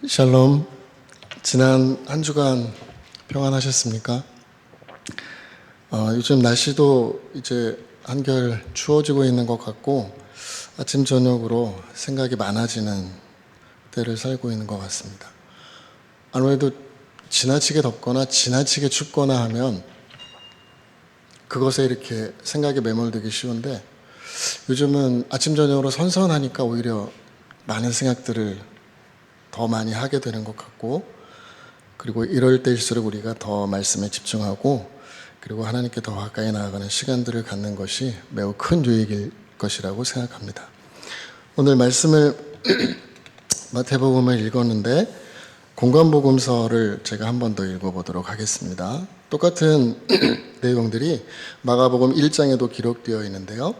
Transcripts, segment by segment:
샬롬. 지난 한 주간 평안하셨습니까? 요즘 날씨도 이제 한결 추워지고 있는 것 같고 아침 저녁으로 생각이 많아지는 때를 살고 있는 것 같습니다. 아무래도 지나치게 덥거나 지나치게 춥거나 하면 그것에 이렇게 생각이 매몰되기 쉬운데 요즘은 아침 저녁으로 선선하니까 오히려 많은 생각들을 더 많이 하게 되는 것 같고, 그리고 이럴 때일수록 우리가 더 말씀에 집중하고 그리고 하나님께 더 가까이 나아가는 시간들을 갖는 것이 매우 큰 유익일 것이라고 생각합니다. 오늘 말씀을 마태복음을 읽었는데 공관복음서를 제가 한 번 더 읽어보도록 하겠습니다. 똑같은 내용들이 마가복음 1장에도 기록되어 있는데요.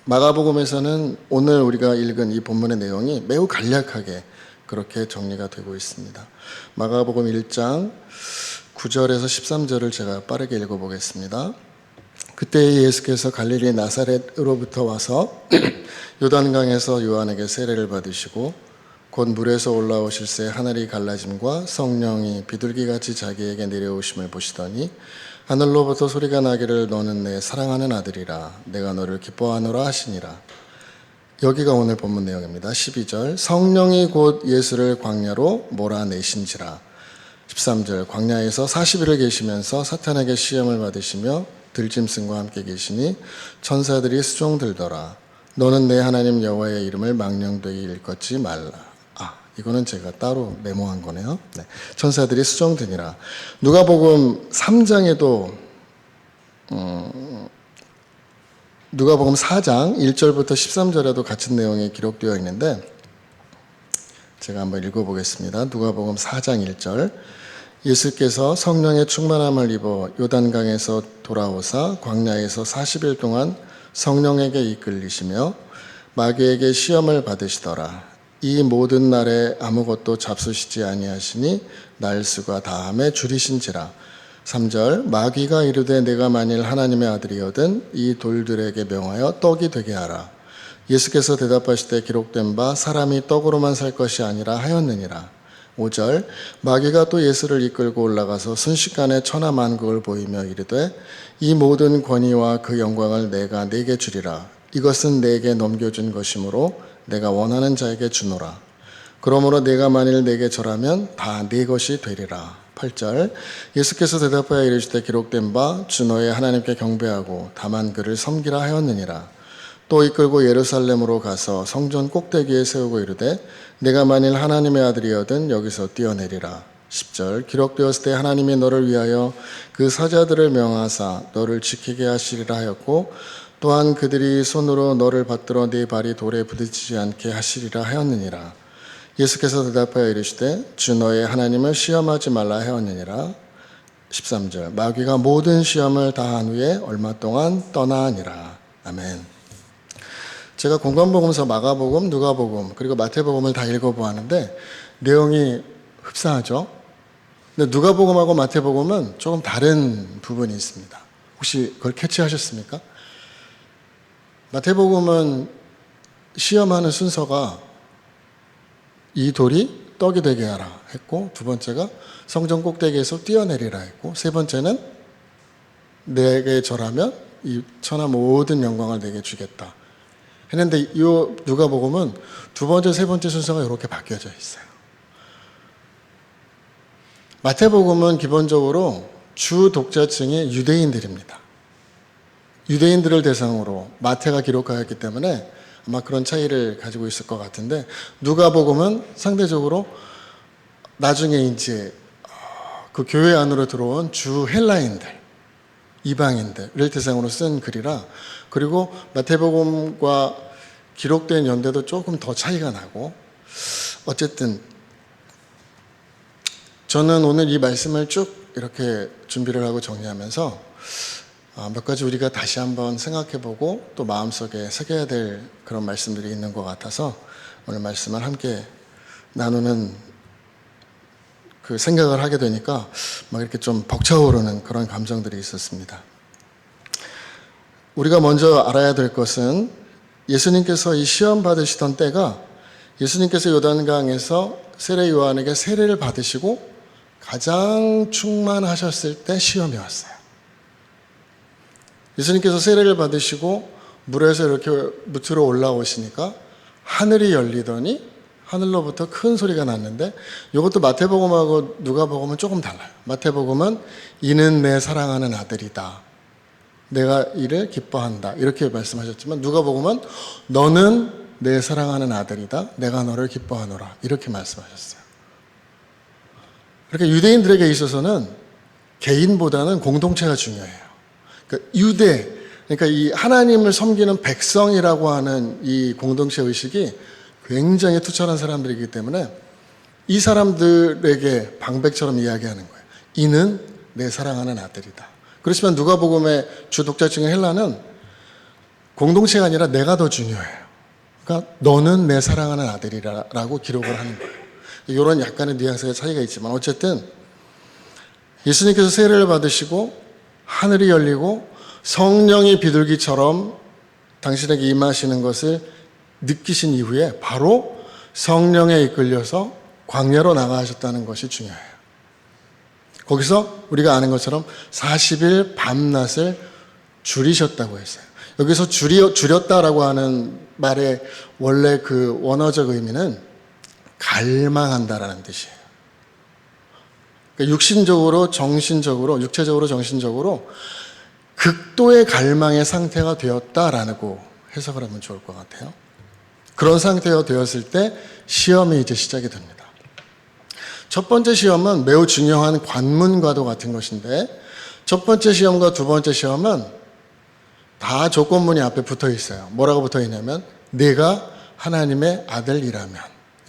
마가복음에서는 오늘 우리가 읽은 이 본문의 내용이 매우 간략하게 그렇게 정리가 되고 있습니다. 마가복음 1장 9절에서 13절을 제가 빠르게 읽어보겠습니다. 그때 예수께서 갈릴리 나사렛으로부터 와서 요단강에서 요한에게 세례를 받으시고 곧 물에서 올라오실새 하늘이 갈라짐과 성령이 비둘기같이 자기에게 내려오심을 보시더니 하늘로부터 소리가 나기를 너는 내 사랑하는 아들이라 내가 너를 기뻐하노라 하시니라. 여기가 오늘 본문 내용입니다. 12절 성령이 곧 예수를 광야로 몰아내신지라. 13절 광야에서 40일을 계시면서 사탄에게 시험을 받으시며 들짐승과 함께 계시니 천사들이 수종들더라. 너는 내 하나님 여호와의 이름을 망령되이 일컫지 말라. 이거는 제가 따로 메모한 거네요. 네. 천사들이 수종드니라. 누가복음 3장에도 누가복음 4장 1절부터 13절에도 같은 내용이 기록되어 있는데 제가 한번 읽어보겠습니다. 누가복음 4장 1절 예수께서 성령의 충만함을 입어 요단강에서 돌아오사 광야에서 40일 동안 성령에게 이끌리시며 마귀에게 시험을 받으시더라. 이 모든 날에 아무것도 잡수시지 아니하시니 날수가 다함에 줄이신지라. 3절 마귀가 이르되 내가 만일 하나님의 아들이거든 이 돌들에게 명하여 떡이 되게 하라. 예수께서 대답하시되 기록된 바 사람이 떡으로만 살 것이 아니라 하였느니라. 5절 마귀가 또 예수를 이끌고 올라가서 순식간에 천하만국을 보이며 이르되 이 모든 권위와 그 영광을 내가 네게 주리라. 이것은 내게 넘겨준 것이므로 내가 원하는 자에게 주노라. 그러므로 내가 만일 내게 절하면 다 네 것이 되리라. 8절 예수께서 대답하여 이르시되 기록된 바 주 너의 하나님께 경배하고 다만 그를 섬기라 하였느니라. 또 이끌고 예루살렘으로 가서 성전 꼭대기에 세우고 이르되 내가 만일 하나님의 아들이거든 여기서 뛰어내리라. 10절 기록되었을 때 하나님이 너를 위하여 그 사자들을 명하사 너를 지키게 하시리라 하였고 또한 그들이 손으로 너를 받들어 네 발이 돌에 부딪히지 않게 하시리라 하였느니라. 예수께서 대답하여 이르시되 주 너의 하나님을 시험하지 말라 하였느니라. 13절 마귀가 모든 시험을 다한 후에 얼마 동안 떠나니라. 아멘. 제가 공관복음서 마가복음, 누가복음 그리고 마태복음을 다 읽어보았는데 내용이 흡사하죠. 근데 누가복음하고 마태복음은 조금 다른 부분이 있습니다. 혹시 그걸 캐치하셨습니까? 마태복음은 시험하는 순서가 이 돌이 떡이 되게 하라 했고, 두 번째가 성전 꼭대기에서 뛰어내리라 했고, 세 번째는 내게 절하면 이 천하 모든 영광을 내게 주겠다 했는데 이 누가복음은 두 번째, 세 번째 순서가 이렇게 바뀌어져 있어요. 마태복음은 기본적으로 주 독자층이 유대인들입니다. 유대인들을 대상으로 마태가 기록하였기 때문에 아마 그런 차이를 가지고 있을 것 같은데 누가복음은 상대적으로 나중에 이제 그 교회 안으로 들어온 주 헬라인들, 이방인들을 대상으로 쓴 글이라, 그리고 마태복음과 기록된 연대도 조금 더 차이가 나고, 어쨌든 저는 오늘 이 말씀을 쭉 이렇게 준비를 하고 정리하면서 몇 가지 우리가 다시 한번 생각해보고 또 마음속에 새겨야 될 그런 말씀들이 있는 것 같아서 오늘 말씀을 함께 나누는 그 생각을 하게 되니까 막 이렇게 좀 벅차오르는 그런 감정들이 있었습니다. 우리가 먼저 알아야 될 것은 예수님께서 이 시험 받으시던 때가 예수님께서 요단강에서 세례 요한에게 세례를 받으시고 가장 충만하셨을 때 시험이 왔어요. 예수님께서 세례를 받으시고 물에서 이렇게 무트로 올라오시니까 하늘이 열리더니 하늘로부터 큰 소리가 났는데, 이것도 마태복음하고 누가복음은 조금 달라요. 마태복음은 이는 내 사랑하는 아들이다, 내가 이를 기뻐한다, 이렇게 말씀하셨지만 누가복음은 너는 내 사랑하는 아들이다, 내가 너를 기뻐하노라, 이렇게 말씀하셨어요. 그러니까 유대인들에게 있어서는 개인보다는 공동체가 중요해요. 그러니까 유대, 그러니까 이 하나님을 섬기는 백성이라고 하는 이 공동체 의식이 굉장히 투철한 사람들이기 때문에 이 사람들에게 방백처럼 이야기하는 거예요. 이는 내 사랑하는 아들이다. 그렇지만 누가복음의 주 독자 중에 헬라는 공동체가 아니라 내가 더 중요해요. 그러니까 너는 내 사랑하는 아들이라고 기록을 하는 거예요. 이런 약간의 뉘앙스의 차이가 있지만 어쨌든 예수님께서 세례를 받으시고 하늘이 열리고 성령이 비둘기처럼 당신에게 임하시는 것을 느끼신 이후에 바로 성령에 이끌려서 광야로 나가셨다는 것이 중요해요. 거기서 우리가 아는 것처럼 40일 밤낮을 줄이셨다고 했어요. 여기서 줄였다라고 하는 말의 원래 그 원어적 의미는 갈망한다라는 뜻이에요. 그러니까 육신적으로, 정신적으로, 육체적으로, 정신적으로 극도의 갈망의 상태가 되었다라고 해석을 하면 좋을 것 같아요. 그런 상태가 되었을 때 시험이 이제 시작이 됩니다. 첫 번째 시험은 매우 중요한 관문과도 같은 것인데, 첫 번째 시험과 두 번째 시험은 다 조건문이 앞에 붙어 있어요. 뭐라고 붙어 있냐면 네가 하나님의 아들이라면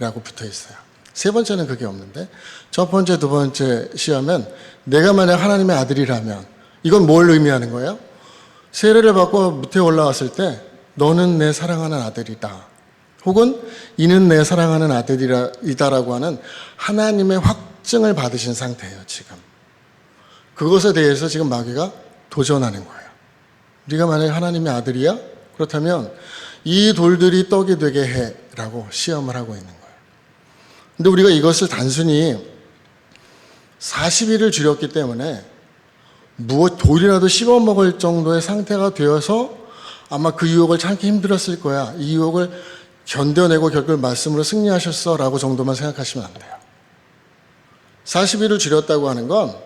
라고 붙어 있어요. 세 번째는 그게 없는데, 첫 번째, 두 번째 시험은 내가 만약 하나님의 아들이라면, 이건 뭘 의미하는 거예요? 세례를 받고 무태에 올라왔을 때 너는 내 사랑하는 아들이다, 혹은 이는 내 사랑하는 아들이다라고 하는 하나님의 확증을 받으신 상태예요. 지금 그것에 대해서 지금 마귀가 도전하는 거예요. 네가 만약에 하나님의 아들이야? 그렇다면 이 돌들이 떡이 되게 해라고 시험을 하고 있는 거예요. 근데 우리가 이것을 단순히 40일을 줄였기 때문에 무엇 돌이라도 씹어 먹을 정도의 상태가 되어서 아마 그 유혹을 참기 힘들었을 거야, 이 유혹을 견뎌내고 결국 말씀으로 승리하셨어 라고 정도만 생각하시면 안 돼요. 40일을 줄였다고 하는 건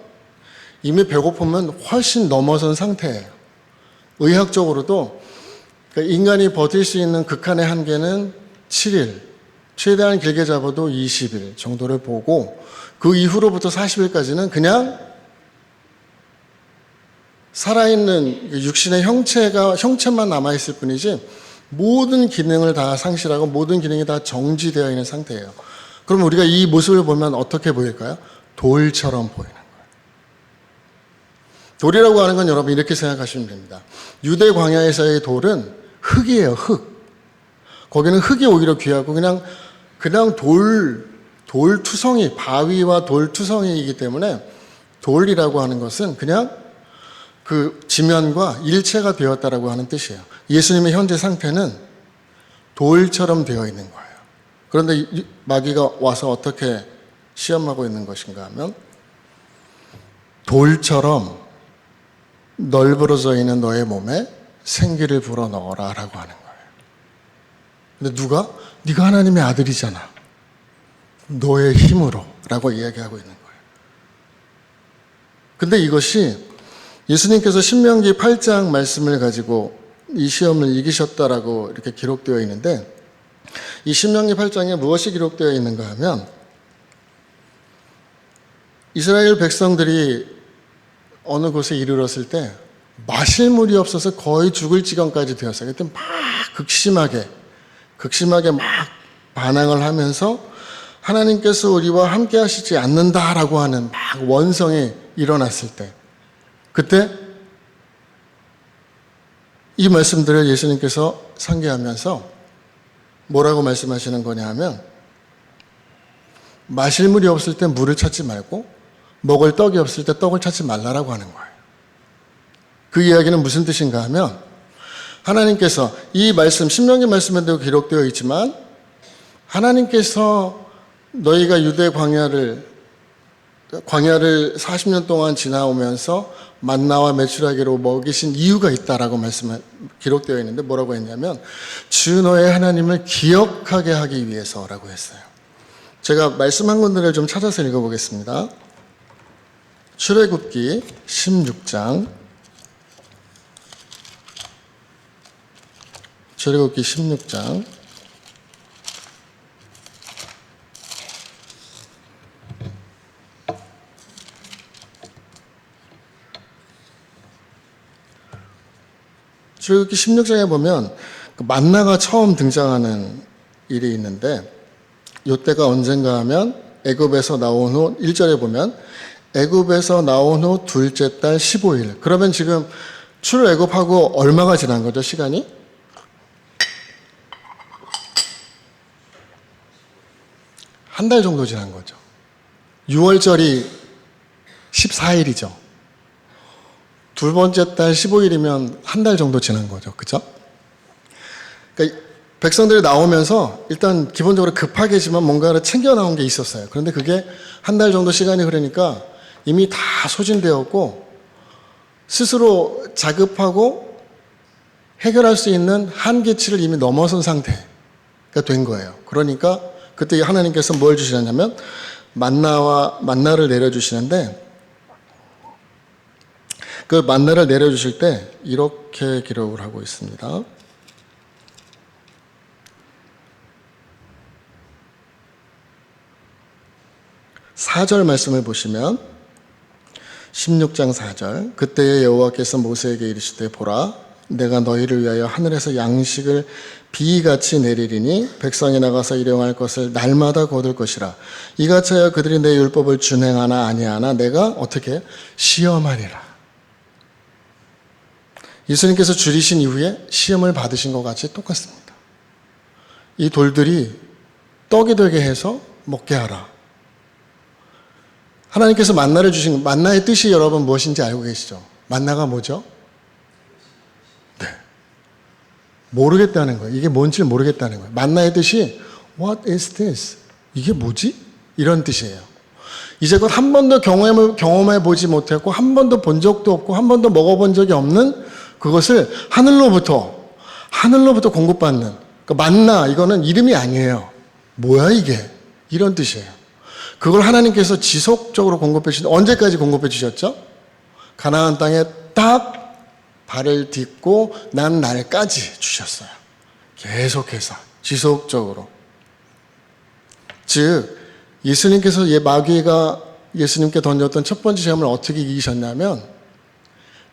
이미 배고픔은 훨씬 넘어선 상태예요. 의학적으로도 인간이 버틸 수 있는 극한의 한계는 7일, 최대한 길게 잡아도 20일 정도를 보고, 그 이후로부터 40일까지는 그냥 살아있는 육신의 형체만 남아있을 뿐이지 모든 기능을 다 상실하고 모든 기능이 다 정지되어 있는 상태예요. 그럼 우리가 이 모습을 보면 어떻게 보일까요? 돌처럼 보이는 거예요. 돌이라고 하는 건 여러분 이렇게 생각하시면 됩니다. 유대 광야에서의 돌은 흙이에요, 흙. 거기는 흙이 오히려 귀하고 그냥 돌투성이, 바위와 돌투성이이기 때문에 돌이라고 하는 것은 그냥 그 지면과 일체가 되었다라고 하는 뜻이에요. 예수님의 현재 상태는 돌처럼 되어 있는 거예요. 그런데 마귀가 와서 어떻게 시험하고 있는 것인가 하면 돌처럼 널브러져 있는 너의 몸에 생기를 불어넣어라 라고 하는 거예요. 근데 누가? 네가 하나님의 아들이잖아, 너의 힘으로 라고 이야기하고 있는 거예요. 근데 이것이 예수님께서 신명기 8장 말씀을 가지고 이 시험을 이기셨다라고 이렇게 기록되어 있는데, 이 신명기 8장에 무엇이 기록되어 있는가 하면 이스라엘 백성들이 어느 곳에 이르렀을 때 마실 물이 없어서 거의 죽을 지경까지 되었어요. 그때 막 극심하게 막 반항을 하면서 하나님께서 우리와 함께 하시지 않는다라고 하는 막 원성이 일어났을 때, 그때 이 말씀들을 예수님께서 상기하면서 뭐라고 말씀하시는 거냐 하면, 마실 물이 없을 때 물을 찾지 말고 먹을 떡이 없을 때 떡을 찾지 말라라고 하는 거예요. 그 이야기는 무슨 뜻인가 하면, 하나님께서 이 말씀, 신명기 말씀에도 기록되어 있지만 하나님께서 너희가 유대 광야를 40년 동안 지나오면서 만나와 메추라기로 먹이신 이유가 있다라고 기록되어 있는데 뭐라고 했냐면 주 너의 하나님을 기억하게 하기 위해서라고 했어요. 제가 말씀한 군들을 좀 찾아서 읽어보겠습니다. 출애굽기 16장 출애굽기 16장 출애굽기 16장에 보면 만나가 처음 등장하는 일이 있는데 이때가 언젠가 하면 애굽에서 나온 후 1절에 보면 애굽에서 나온 후 둘째 달 15일. 그러면 지금 출애굽하고 얼마가 지난 거죠, 시간이? 한 달 정도 지난 거죠. 6월절이 14일이죠. 두 번째 달 15일이면 한 달 정도 지난 거죠. 그죠? 그러니까 백성들이 나오면서 일단 기본적으로 급하게지만 뭔가를 챙겨 나온 게 있었어요. 그런데 그게 한 달 정도 시간이 흐르니까 이미 다 소진되었고 스스로 자급하고 해결할 수 있는 한계치를 이미 넘어선 상태가 된 거예요. 그러니까 그때 하나님께서 뭘 주시냐면 만나를 내려주시는데 그 만나를 내려주실 때 이렇게 기록을 하고 있습니다. 4절 말씀을 보시면 16장 4절 그때에 여호와께서 모세에게 이르시되 보라 내가 너희를 위하여 하늘에서 양식을 비같이 내리리니 백성이 나가서 일용할 것을 날마다 거둘 것이라 이같이 하여 그들이 내 율법을 준행하나 아니하나 내가 어떻게 시험하리라. 예수님께서 줄이신 이후에 시험을 받으신 것 같이 똑같습니다. 이 돌들이 떡이 되게 해서 먹게 하라. 하나님께서 만나를 주신 만나의 뜻이 여러분 무엇인지 알고 계시죠? 만나가 뭐죠? 네. 모르겠다는 거예요. 이게 뭔지 모르겠다는 거예요. 만나의 뜻이 What is this? 이게 뭐지? 이런 뜻이에요. 이제껏 한 번도 경험해 보지 못했고 한 번도 본 적도 없고 한 번도 먹어본 적이 없는 그것을 하늘로부터 공급받는 그러니까 만나 이거는 이름이 아니에요. 뭐야 이게? 이런 뜻이에요. 그걸 하나님께서 지속적으로 공급해 주시는데 언제까지 공급해 주셨죠? 가나안 땅에 딱 발을 딛고 난 날까지 주셨어요. 계속해서 지속적으로. 즉 예수님께서 마귀가 예수님께 던졌던 첫 번째 시험을 어떻게 이기셨냐면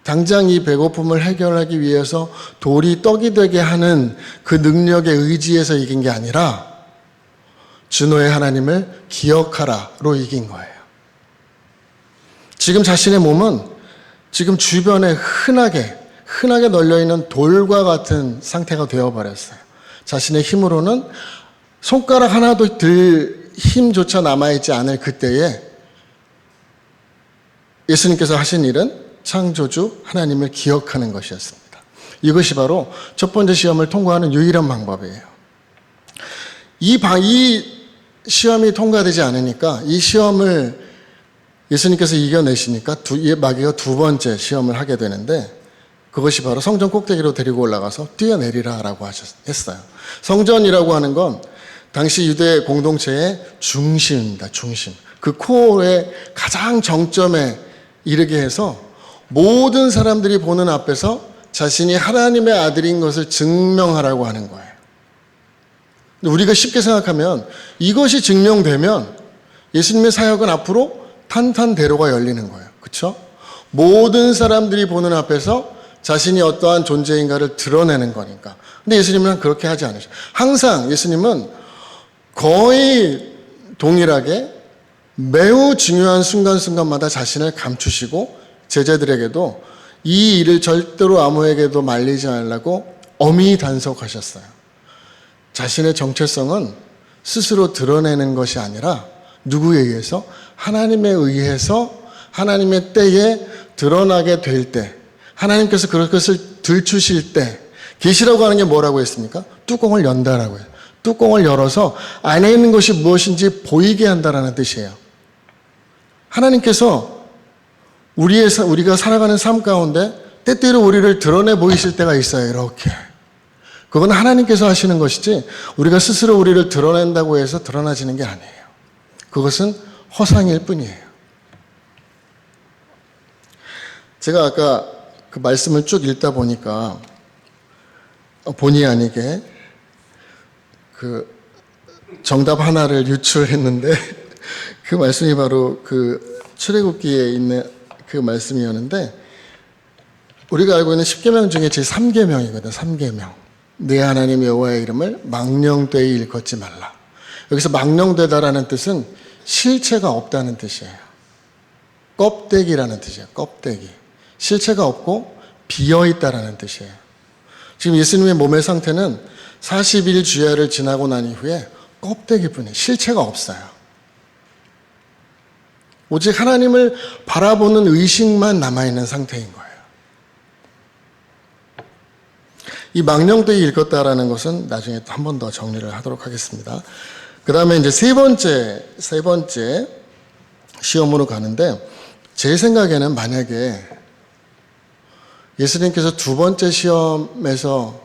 당장 이 배고픔을 해결하기 위해서 돌이 떡이 되게 하는 그 능력의 의지에서 이긴 게 아니라 주 너의 하나님을 기억하라로 이긴 거예요. 지금 자신의 몸은 지금 주변에 흔하게 널려있는 돌과 같은 상태가 되어버렸어요. 자신의 힘으로는 손가락 하나도 들 힘조차 남아있지 않을 그때에 예수님께서 하신 일은 창조주 하나님을 기억하는 것이었습니다. 이것이 바로 첫 번째 시험을 통과하는 유일한 방법이에요. 이 시험이 통과되지 않으니까 이 시험을 예수님께서 이겨내시니까 마귀가 두 번째 시험을 하게 되는데 그것이 바로 성전 꼭대기로 데리고 올라가서 뛰어내리라라고 했어요. 성전이라고 하는 건 당시 유대 공동체의 중심입니다. 중심. 그 코어의 가장 정점에 이르게 해서 모든 사람들이 보는 앞에서 자신이 하나님의 아들인 것을 증명하라고 하는 거예요. 우리가 쉽게 생각하면 이것이 증명되면 예수님의 사역은 앞으로 탄탄대로가 열리는 거예요. 그렇죠? 모든 사람들이 보는 앞에서 자신이 어떠한 존재인가를 드러내는 거니까. 근데 예수님은 그렇게 하지 않으셔요. 항상 예수님은 거의 동일하게 매우 중요한 순간순간마다 자신을 감추시고 제자들에게도 이 일을 절대로 아무에게도 말리지 말라고 엄히 단속하셨어요. 자신의 정체성은 스스로 드러내는 것이 아니라 누구에 의해서? 하나님에 의해서 하나님의 때에 드러나게 될 때 하나님께서 그것을 들추실 때 계시라고 하는 게 뭐라고 했습니까? 뚜껑을 연다라고 해요. 뚜껑을 열어서 안에 있는 것이 무엇인지 보이게 한다라는 뜻이에요. 하나님께서 우리가 살아가는 삶 가운데 때때로 우리를 드러내 보이실 때가 있어요. 이렇게. 그건 하나님께서 하시는 것이지 우리가 스스로 우리를 드러낸다고 해서 드러나지는 게 아니에요. 그것은 허상일 뿐이에요. 제가 아까 그 말씀을 쭉 읽다 보니까 본의 아니게 그 정답 하나를 유출했는데 그 말씀이 바로 그 출애굽기에 있는 그 말씀이었는데 우리가 알고 있는 10계명 중에 제 3계명이거든. 3계명. 내 하나님 여호와의 이름을 망령되이 일컫지 말라. 여기서 망령되다라는 뜻은 실체가 없다는 뜻이에요. 껍데기라는 뜻이에요. 껍데기. 실체가 없고 비어있다라는 뜻이에요. 지금 예수님의 몸의 상태는 40일 주야를 지나고 난 이후에 껍데기뿐이에요. 실체가 없어요. 오직 하나님을 바라보는 의식만 남아있는 상태인 거예요. 이 망령되이 읽었다라는 것은 나중에 한 번 더 정리를 하도록 하겠습니다. 그 다음에 이제 세 번째 시험으로 가는데 제 생각에는 만약에 예수님께서 두 번째 시험에서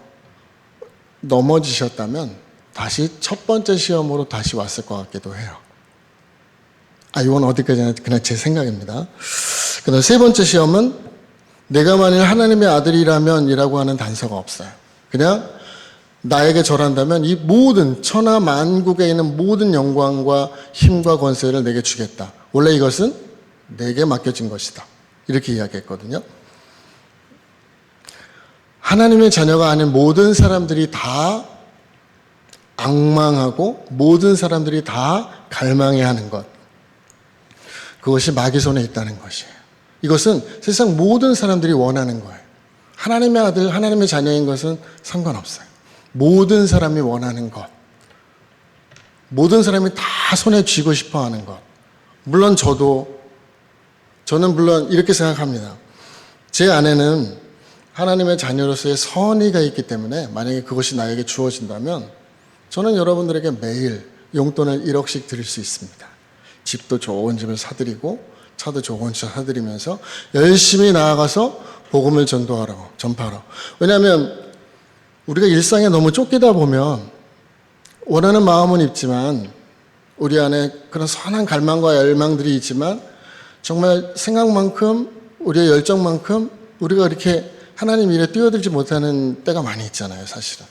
넘어지셨다면 다시 첫 번째 시험으로 다시 왔을 것 같기도 해요. 이건 어디까지나 그냥 제 생각입니다. 그 다음 세 번째 시험은 내가 만일 하나님의 아들이라면 이라고 하는 단서가 없어요. 그냥 나에게 절한다면 이 모든 천하 만국에 있는 모든 영광과 힘과 권세를 내게 주겠다. 원래 이것은 내게 맡겨진 것이다. 이렇게 이야기했거든요. 하나님의 자녀가 아닌 모든 사람들이 다 앙망하고 모든 사람들이 다 갈망해하는 것. 그것이 마귀 손에 있다는 것이에요. 이것은 세상 모든 사람들이 원하는 거예요. 하나님의 아들, 하나님의 자녀인 것은 상관없어요. 모든 사람이 원하는 것. 모든 사람이 다 손에 쥐고 싶어 하는 것. 물론 저는 물론 이렇게 생각합니다. 제 안에는 하나님의 자녀로서의 선의가 있기 때문에 만약에 그것이 나에게 주어진다면 저는 여러분들에게 매일 용돈을 1억씩 드릴 수 있습니다. 집도 좋은 집을 사드리고 차도 좋은 차 사드리면서 열심히 나아가서 복음을 전파하러. 왜냐하면 우리가 일상에 너무 쫓기다 보면 원하는 마음은 있지만 우리 안에 그런 선한 갈망과 열망들이 있지만 정말 생각만큼 우리의 열정만큼 우리가 이렇게 하나님 일에 뛰어들지 못하는 때가 많이 있잖아요, 사실은.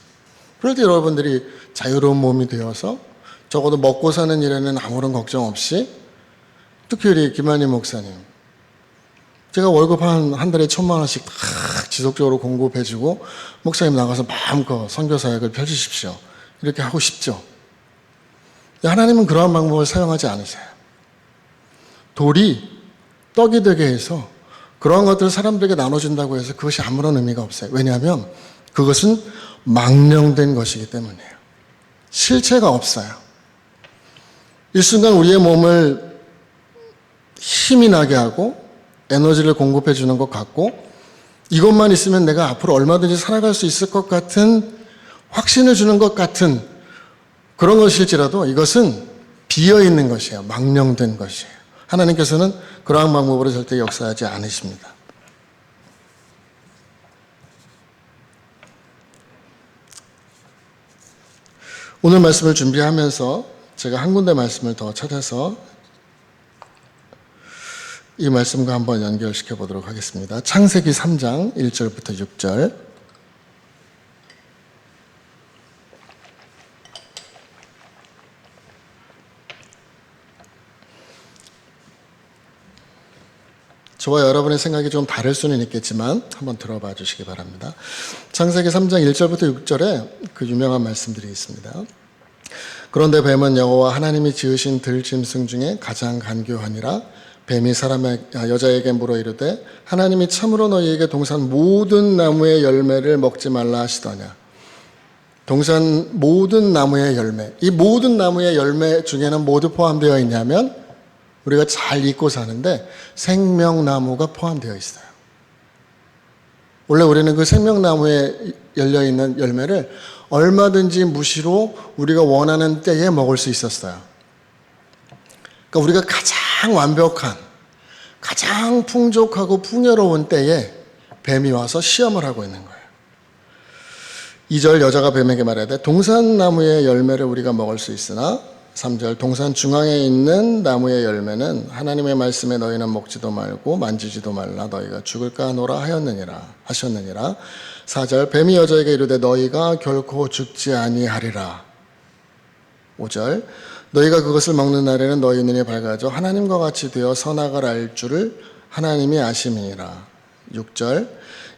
그럴 때 여러분들이 자유로운 몸이 되어서 적어도 먹고 사는 일에는 아무런 걱정 없이 특히 우리 김한희 목사님 제가 월급 한 달에 1,000만 원씩 지속적으로 공급해주고 목사님 나가서 마음껏 선교 사역을 펼치십시오. 이렇게 하고 싶죠. 하나님은 그러한 방법을 사용하지 않으세요. 돌이 떡이 되게 해서 그러한 것들을 사람들에게 나눠준다고 해서 그것이 아무런 의미가 없어요. 왜냐하면 그것은 망령된 것이기 때문이에요. 실체가 없어요. 일순간 우리의 몸을 힘이 나게 하고 에너지를 공급해 주는 것 같고 이것만 있으면 내가 앞으로 얼마든지 살아갈 수 있을 것 같은 확신을 주는 것 같은 그런 것일지라도 이것은 비어있는 것이에요. 망령된 것이에요. 하나님께서는 그러한 방법으로 절대 역사하지 않으십니다. 오늘 말씀을 준비하면서 제가 한 군데 말씀을 더 찾아서 이 말씀과 한번 연결시켜 보도록 하겠습니다. 창세기 3장 1절부터 6절. 저와 여러분의 생각이 좀 다를 수는 있겠지만 한번 들어봐 주시기 바랍니다. 창세기 3장 1절부터 6절에 그 유명한 말씀들이 있습니다. 그런데 뱀은 여호와 하나님이 지으신 들짐승 중에 가장 간교하니라. 뱀이 여자에게 물어 이르되 하나님이 참으로 너희에게 동산 모든 나무의 열매를 먹지 말라 하시더냐. 동산 모든 나무의 열매, 이 모든 나무의 열매 중에는 모두 포함되어 있냐면 우리가 잘 잊고 사는데 생명나무가 포함되어 있어요. 원래 우리는 그 생명나무의 열려있는 열매를 얼마든지 무시로 우리가 원하는 때에 먹을 수 있었어요. 그러니까 우리가 가장 완벽한, 가장 풍족하고 풍요로운 때에 뱀이 와서 시험을 하고 있는 거예요. 2절 여자가 뱀에게 말하되 동산나무의 열매를 우리가 먹을 수 있으나 3절 동산 중앙에 있는 나무의 열매는 하나님의 말씀에 너희는 먹지도 말고 만지지도 말라 너희가 죽을까 하노라 하셨느니라. 4절 뱀이 여자에게 이르되 너희가 결코 죽지 아니하리라. 5절 너희가 그것을 먹는 날에는 너희 눈이 밝아져 하나님과 같이 되어 선악을 알 줄을 하나님이 아심이니라. 6절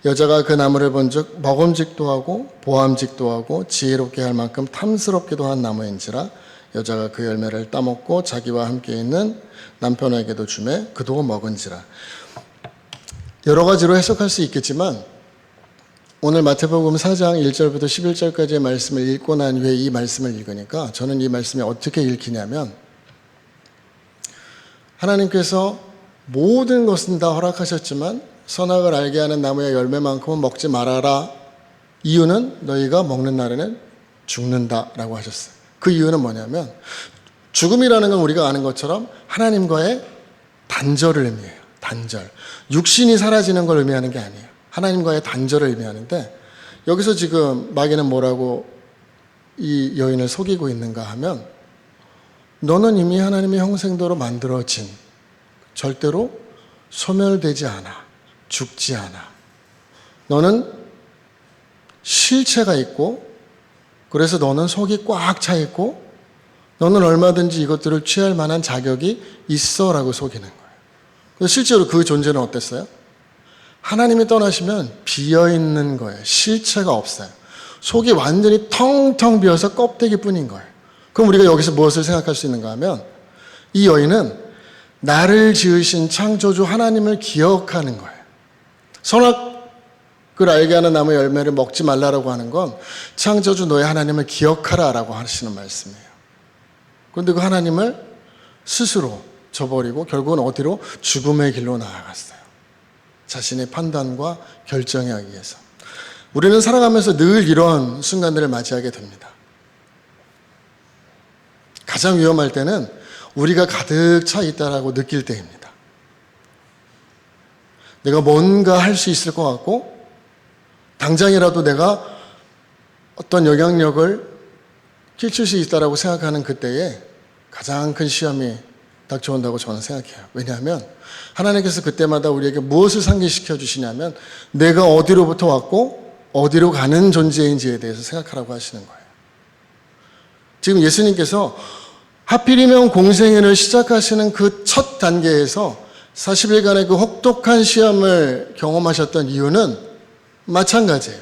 여자가 그 나무를 본즉 먹음직도 하고 보암직도 하고 지혜롭게 할 만큼 탐스럽기도 한 나무인지라. 여자가 그 열매를 따먹고 자기와 함께 있는 남편에게도 주매 그도 먹은지라. 여러 가지로 해석할 수 있겠지만 오늘 마태복음 4장 1절부터 11절까지의 말씀을 읽고 난 후에 이 말씀을 읽으니까 저는 이 말씀이 어떻게 읽히냐면 하나님께서 모든 것은 다 허락하셨지만 선악을 알게 하는 나무의 열매만큼은 먹지 말아라. 이유는 너희가 먹는 날에는 죽는다라고 하셨어요. 그 이유는 뭐냐면 죽음이라는 건 우리가 아는 것처럼 하나님과의 단절을 의미해요. 단절. 육신이 사라지는 걸 의미하는 게 아니에요. 하나님과의 단절을 의미하는데 여기서 지금 마귀는 뭐라고 이 여인을 속이고 있는가 하면 너는 이미 하나님의 형상대로 만들어진 절대로 소멸되지 않아. 죽지 않아. 너는 실체가 있고 그래서 너는 속이 꽉 차 있고 너는 얼마든지 이것들을 취할 만한 자격이 있어라고 속이는 거예요. 그래서 실제로 그 존재는 어땠어요? 하나님이 떠나시면 비어있는 거예요. 실체가 없어요. 속이 완전히 텅텅 비어서 껍데기뿐인 거예요. 그럼 우리가 여기서 무엇을 생각할 수 있는가 하면 이 여인은 나를 지으신 창조주 하나님을 기억하는 거예요. 선악을 알게 하는 나무의 열매를 먹지 말라라고 하는 건 창조주 너의 하나님을 기억하라라고 하시는 말씀이에요. 그런데 그 하나님을 스스로 저버리고 결국은 어디로? 죽음의 길로 나아갔어요. 자신의 판단과 결정에 의해서. 우리는 살아가면서 늘 이런 순간들을 맞이하게 됩니다. 가장 위험할 때는 우리가 가득 차 있다라고 느낄 때입니다. 내가 뭔가 할 수 있을 것 같고 당장이라도 내가 어떤 영향력을 끼칠 수 있다라고 생각하는 그때에 가장 큰 시험이 닥쳐온다고 저는 생각해요. 왜냐하면 하나님께서 그때마다 우리에게 무엇을 상기시켜 주시냐면 내가 어디로부터 왔고 어디로 가는 존재인지에 대해서 생각하라고 하시는 거예요. 지금 예수님께서 하필이면 공생애를 시작하시는 그 첫 단계에서 40일간의 그 혹독한 시험을 경험하셨던 이유는 마찬가지예요.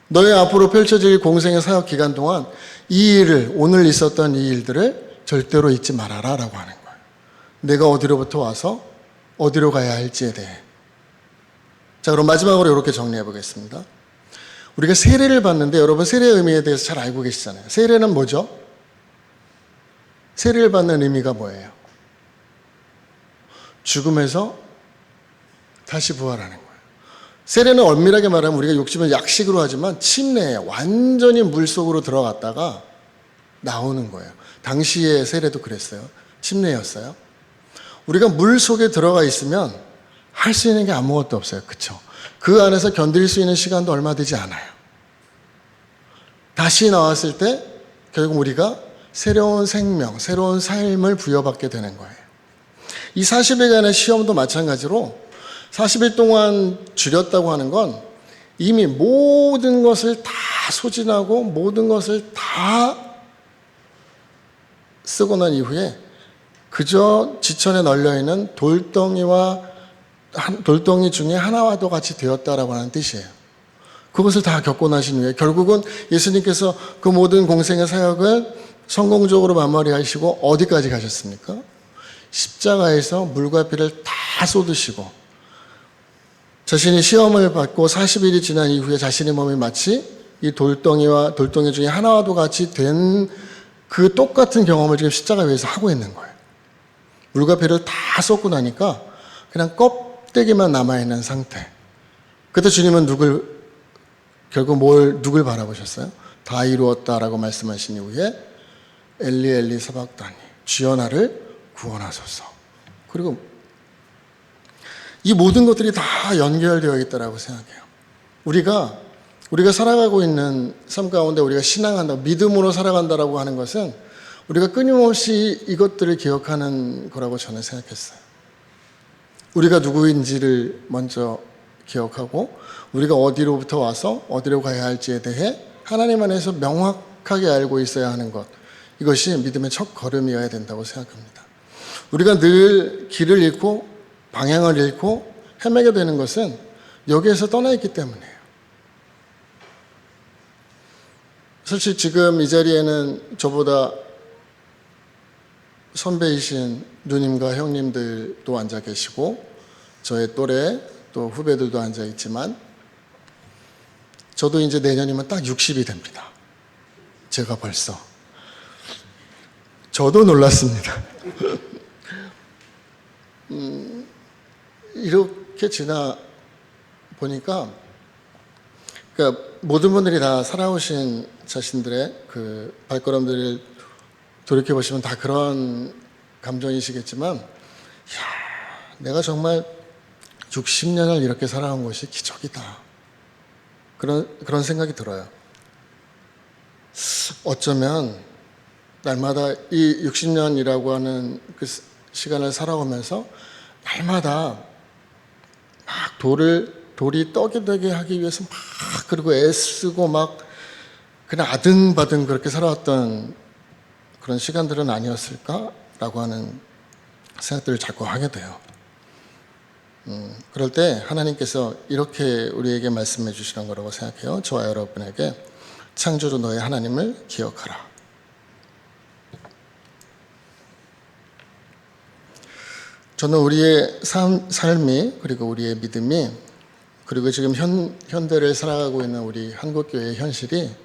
너의 앞으로 펼쳐질 공생의 사역 기간 동안 이 일을, 오늘 있었던 이 일들을 절대로 잊지 말아라 라고 하는 거예요. 내가 어디로부터 와서 어디로 가야 할지에 대해. 자, 그럼 마지막으로 이렇게 정리해 보겠습니다. 우리가 세례를 받는데 여러분 세례의 의미에 대해서 잘 알고 계시잖아요. 세례는 뭐죠? 세례를 받는 의미가 뭐예요? 죽음에서 다시 부활하는 거예요. 세례는 엄밀하게 말하면 우리가 욕심을 약식으로 하지만 침례에 완전히 물속으로 들어갔다가 나오는 거예요. 당시의 세례도 그랬어요. 침례였어요. 우리가 물속에 들어가 있으면 할 수 있는 게 아무것도 없어요. 그렇죠? 그 안에서 견딜 수 있는 시간도 얼마 되지 않아요. 다시 나왔을 때 결국 우리가 새로운 생명, 새로운 삶을 부여받게 되는 거예요. 이 40일간의 시험도 마찬가지로 40일 동안 줄였다고 하는 건 이미 모든 것을 다 소진하고 모든 것을 다 쓰고 난 이후에 그저 지천에 널려있는 돌덩이 중에 하나와도 같이 되었다라고 하는 뜻이에요. 그것을 다 겪고 나신 후에 결국은 예수님께서 그 모든 공생의 사역을 성공적으로 마무리하시고 어디까지 가셨습니까? 십자가에서 물과 피를 다 쏟으시고 자신이 시험을 받고 40일이 지난 이후에 자신의 몸이 마치 이 돌덩이 중에 하나와도 같이 된 그 똑같은 경험을 지금 십자가 위에서 하고 있는 거예요. 물과 피를 다 쏟고 나니까 그냥 껍데기만 남아있는 상태. 그때 주님은 누굴 결국 누굴 바라보셨어요? 다 이루었다라고 말씀하신 이후에 엘리 엘리 사박다니, 주여 나를 구원하소서. 그리고 이 모든 것들이 다 연결되어 있다라고 생각해요. 우리가 살아가고 있는 삶 가운데 우리가 신앙한다, 믿음으로 살아간다라고 하는 것은 우리가 끊임없이 이것들을 기억하는 거라고 저는 생각했어요. 우리가 누구인지를 먼저 기억하고 우리가 어디로부터 와서 어디로 가야 할지에 대해 하나님 안에서 명확하게 알고 있어야 하는 것, 이것이 믿음의 첫 걸음이어야 된다고 생각합니다. 우리가 늘 길을 잃고 방향을 잃고 헤매게 되는 것은 여기에서 떠나 있기 때문이에요. 사실 지금 이 자리에는 저보다 선배이신 누님과 형님들도 앉아 계시고 저의 또래 또 후배들도 앉아 있지만 저도 이제 내년이면 딱 60이 됩니다. 제가 벌써. 저도 놀랐습니다. 이렇게 지나 보니까 그러니까 모든 분들이 다 살아오신 자신들의 그 발걸음들을 돌이켜보시면 다 그런 감정이시겠지만, 내가 정말 60년을 이렇게 살아온 것이 기적이다. 그런 생각이 들어요. 어쩌면 날마다 이 60년이라고 하는 그 시간을 살아오면서 날마다 막 돌이 떡이 되게 하기 위해서 막 그리고 애쓰고 막 그냥 아등바등 그렇게 살아왔던 그런 시간들은 아니었을까라고 하는 생각들을 자꾸 하게 돼요. 그럴 때 하나님께서 이렇게 우리에게 말씀해 주시는 거라고 생각해요. 저와 여러분에게 창조주 너의 하나님을 기억하라. 저는 우리의 삶이 그리고 우리의 믿음이 그리고 지금 현대를 살아가고 있는 우리 한국교회의 현실이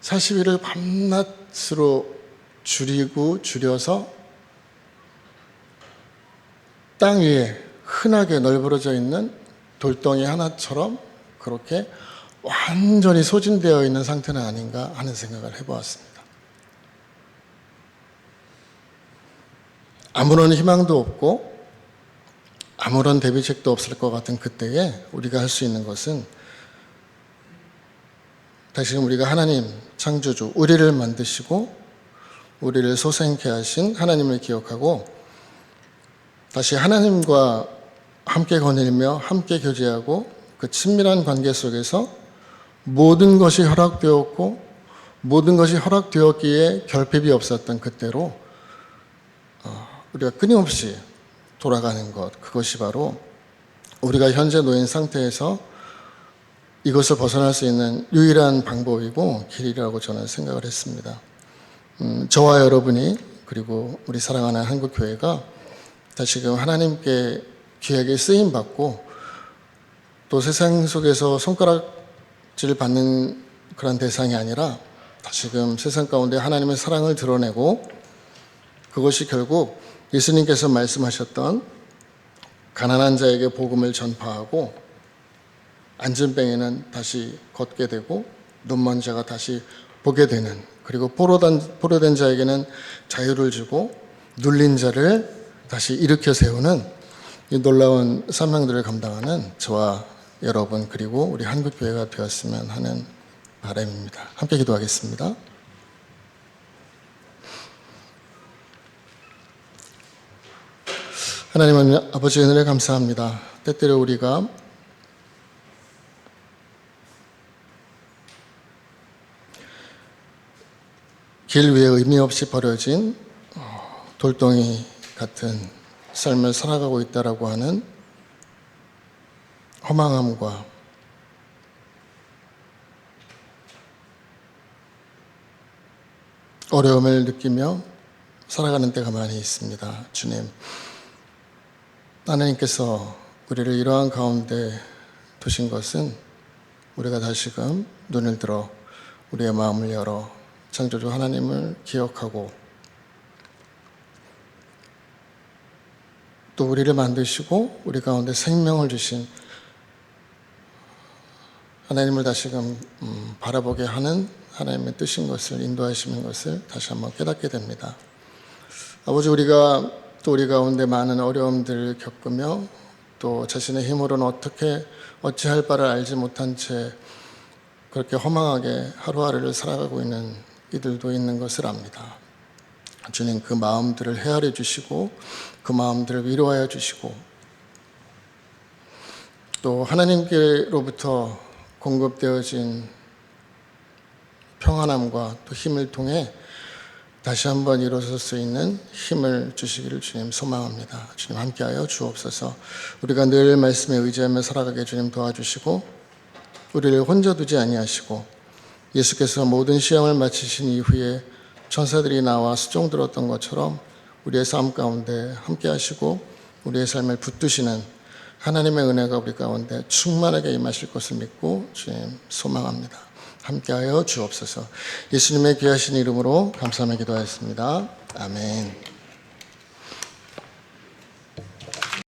40일을 밤낮으로 줄여서 땅 위에 흔하게 널브러져 있는 돌덩이 하나처럼 그렇게 완전히 소진되어 있는 상태는 아닌가 하는 생각을 해보았습니다. 아무런 희망도 없고 아무런 대비책도 없을 것 같은 그때에 우리가 할 수 있는 것은 다시금 우리가 하나님 창조주, 우리를 만드시고 우리를 소생케 하신 하나님을 기억하고 다시 하나님과 함께 거닐며 함께 교제하고 그 친밀한 관계 속에서 모든 것이 허락되었고 모든 것이 허락되었기에 결핍이 없었던 그때로 우리가 끊임없이 돌아가는 것, 그것이 바로 우리가 현재 놓인 상태에서 이것을 벗어날 수 있는 유일한 방법이고 길이라고 저는 생각을 했습니다. 저와 여러분이 그리고 우리 사랑하는 한국교회가 다시금 하나님께 귀하게 쓰임받고 또 세상 속에서 손가락질 받는 그런 대상이 아니라 다시금 세상 가운데 하나님의 사랑을 드러내고 그것이 결국 예수님께서 말씀하셨던 가난한 자에게 복음을 전파하고 안전뱅이는 다시 걷게 되고 눈먼 자가 다시 보게 되는, 그리고 포로된 자에게는 자유를 주고 눌린 자를 다시 일으켜 세우는 이 놀라운 사명들을 감당하는 저와 여러분 그리고 우리 한국교회가 되었으면 하는 바람입니다. 함께 기도하겠습니다. 하나님 아버지 은혜를 감사합니다. 때때로 우리가 길 위에 의미 없이 버려진 돌덩이 같은 삶을 살아가고 있다라고 하는 허망함과 어려움을 느끼며 살아가는 때가 많이 있습니다. 주님, 하나님께서 우리를 이러한 가운데 두신 것은 우리가 다시금 눈을 들어 우리의 마음을 열어 창조주 하나님을 기억하고 또 우리를 만드시고 우리 가운데 생명을 주신 하나님을 다시금 바라보게 하는 하나님의 뜻인 것을, 인도하시는 것을 다시 한번 깨닫게 됩니다. 아버지, 우리가 또 우리 가운데 많은 어려움들을 겪으며 또 자신의 힘으로는 어찌할 바를 알지 못한 채 그렇게 허망하게 하루하루를 살아가고 있는 이들도 있는 것을 압니다. 주님, 그 마음들을 헤아려 주시고 그 마음들을 위로하여 주시고 또 하나님께로부터 공급되어진 평안함과 또 힘을 통해 다시 한번 일어설 수 있는 힘을 주시기를 주님 소망합니다. 주님 함께하여 주옵소서. 우리가 늘 말씀에 의지하며 살아가게 주님 도와주시고 우리를 혼자 두지 아니하시고 예수께서 모든 시험을 마치신 이후에 천사들이 나와 수종 들었던 것처럼 우리의 삶 가운데 함께하시고 우리의 삶을 붙드시는 하나님의 은혜가 우리 가운데 충만하게 임하실 것을 믿고 주님 소망합니다. 함께하여 주옵소서. 예수님의 귀하신 이름으로 감사하며 기도하였습니다. 아멘.